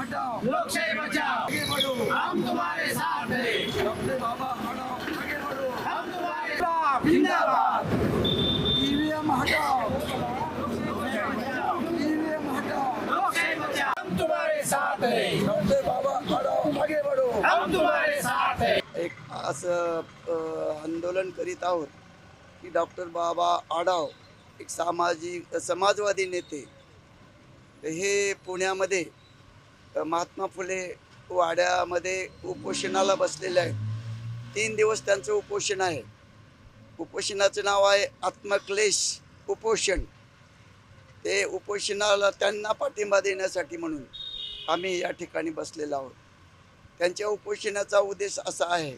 हटाओ, लोकशाही बचाओ, आगे बढ़ो, हम तुम्हारे साथ हैं। डॉक्टर बाबा हटाओ, आगे बढ़ो, हम तुम्हारे साथ जिंदाबाद। ईवीएम हटाओ, ईवीएम हटाओ, लोकशाही बचाओ, हम तुम्हारे साथ हैं। डॉक्टर बाबा हटाओ, आगे बढ़ो। हम तुम्हारे साथ हैं। एक असं आंदोलन करीत आहोत की डॉक्टर बाबा आढाव एक सामाजिक समाजवादी नेते हे पुण्यामध्ये महात्मा फुले वाड्यामध्ये उपोषणाला बसलेले आहेत। 3 दिवस त्यांचं उपोषण आहे। उपोषणाचं नाव आहे आत्मक्लेश उपोषण। ते उपोषणाला त्यांना पाठिंबा देण्यासाठी म्हणून आम्ही या ठिकाणी बसलेलो आहोत। त्यांच्या उपोषणाचा उद्देश असा आहे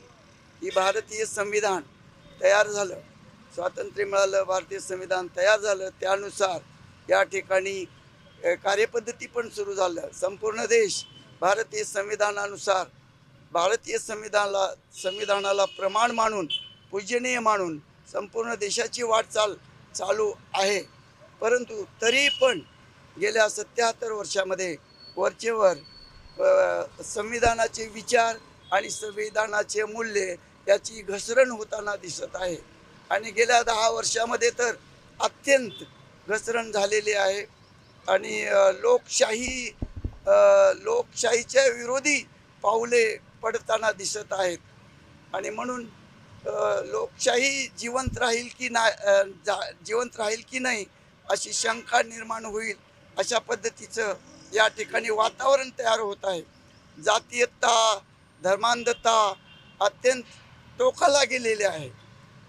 की भारतीय संविधान तयार झालं, स्वातंत्र्य मिळालं, भारतीय संविधान तयार झालं, त्यानुसार या ठिकाणी कार्यपद्धती पण सुरू झालं। संपूर्ण देश भारतीय संविधानानुसार भारतीय संविधानाला प्रमाण मानून पूजनीय मानून संपूर्ण देशाची वाटचाल चालू आहे। परंतु तरी पण गेल्या 77 वर्षामध्ये वरचेवर संविधानाचे विचार आणि संविधानाचे मूल्य याची घसरण होताना दिसत आहे। आणि गेल्या 10 वर्षामध्ये तर अत्यंत घसरण झालेली आहे। आणि लोकशाहीच्या विरोधी पाऊले पडताना दिसत आहेत। आणि म्हणून लोकशाही जिवंत राहील की नाही अशी शंका निर्माण होईल अशा पद्धतीचं या ठिकाणी वातावरण तयार होत आहे। जातीयता, धर्मांधता अत्यंत टोकाला गेलेली आहे।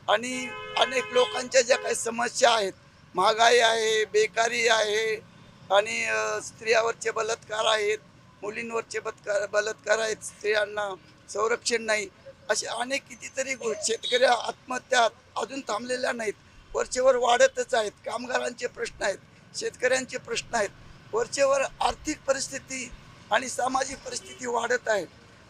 आणि अनेक लोकांच्या ज्या काही समस्या आहेत, महागाई आहे, बेकारी आहे, आणि स्त्रियांवरचे बलात्कार आहेत, मुलींवरचे बलात्कार आहेत, स्त्रियांना संरक्षण नाही, असे अनेक कितीतरी शेतकरी आत्महत्या अजून थांबलेल्या नाहीत, वरचेवर वाढतच आहेत। कामगारांचे प्रश्न आहेत, शेतकऱ्यांचे प्रश्न आहेत, वरचेवर आर्थिक परिस्थिती आणि सामाजिक परिस्थिती वाढत आहे।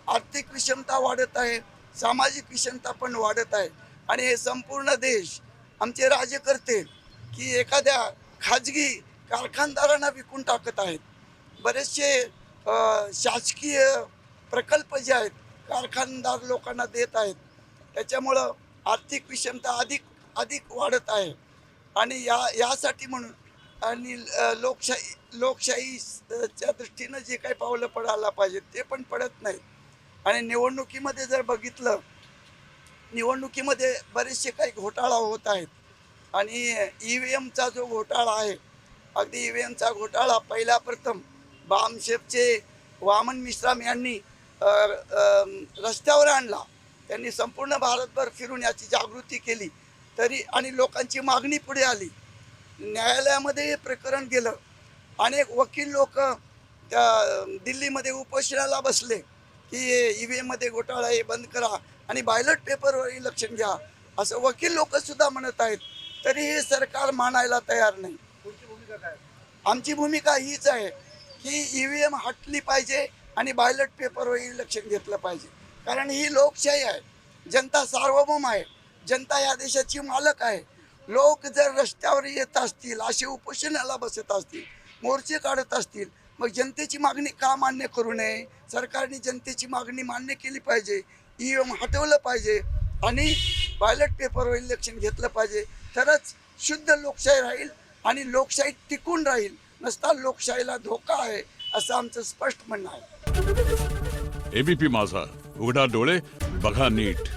आर्थिक विषमता वाढत आहे, सामाजिक विषमता पण वाढत आहे। आणि हे संपूर्ण देश आमचे राज्यकर्ते की एखाद्या खाजगी कारखानदारांना विकून टाकत आहेत। बरेचसे शासकीय प्रकल्प जे आहेत कारखानदार लोकांना देत आहेत, त्याच्यामुळं आर्थिक विषमता अधिक वाढत आहे। आणि यासाठी म्हणून आणि लोकशाहीच्या दृष्टीनं जे काही पावलं पडायला पाहिजेत ते पण पडत नाहीत। आणि निवडणुकीमध्ये जर बघितलं, निवडणुकीमध्ये बरेचसे काही घोटाळा होत आहेत। आणि ईव्हीएमचा जो घोटाळा आहे, अगदी ईव्हीएमचा घोटाळा पहिला प्रथम बामशेफचे वामन मिश्राम यांनी रस्त्यावर आणला। त्यांनी संपूर्ण भारतभर फिरून याची जागृती केली तरी आणि लोकांची मागणी पुढे आली। न्यायालयामध्ये हे प्रकरण गेलं। अनेक वकील लोक दिल्लीमध्ये उपोषणाला बसले की ईव्हीएममध्ये घोटाळा हे बंद करा आणि बॅलेट पेपरवर इलेक्शन घ्या, असं वकील लोकसुद्धा म्हणत आहेत। तरी हे सरकार मानायला तयार नाही। आमची भूमिका हीच आहे की ईव्हीएम हटली पाहिजे आणि बॅलेट पेपरवर इलेक्शन घेतलं पाहिजे। कारण ही लोकशाही आहे, जनता सार्वभौम आहे, जनता या देशाची मालक आहे। लोक जर रस्त्यावर येत असतील, असे उपोषणाला बसत असतील, मोर्चे काढत असतील, मग जनतेची मागणी का मान्य करू नये? सरकारने जनतेची मागणी मान्य केली पाहिजे, ईव्हीएम हटवलं पाहिजे आणि बॅलेट पेपरवर इलेक्शन घेतलं पाहिजे। तरच शुद्ध लोकशाही राहील आणि लोकशाही टिकून राहील, नसता लोकशाहीला धोका आहे असं आमचं स्पष्ट म्हणणं आहे। एबीपी माझा, उघडा डोळे बघा नीट।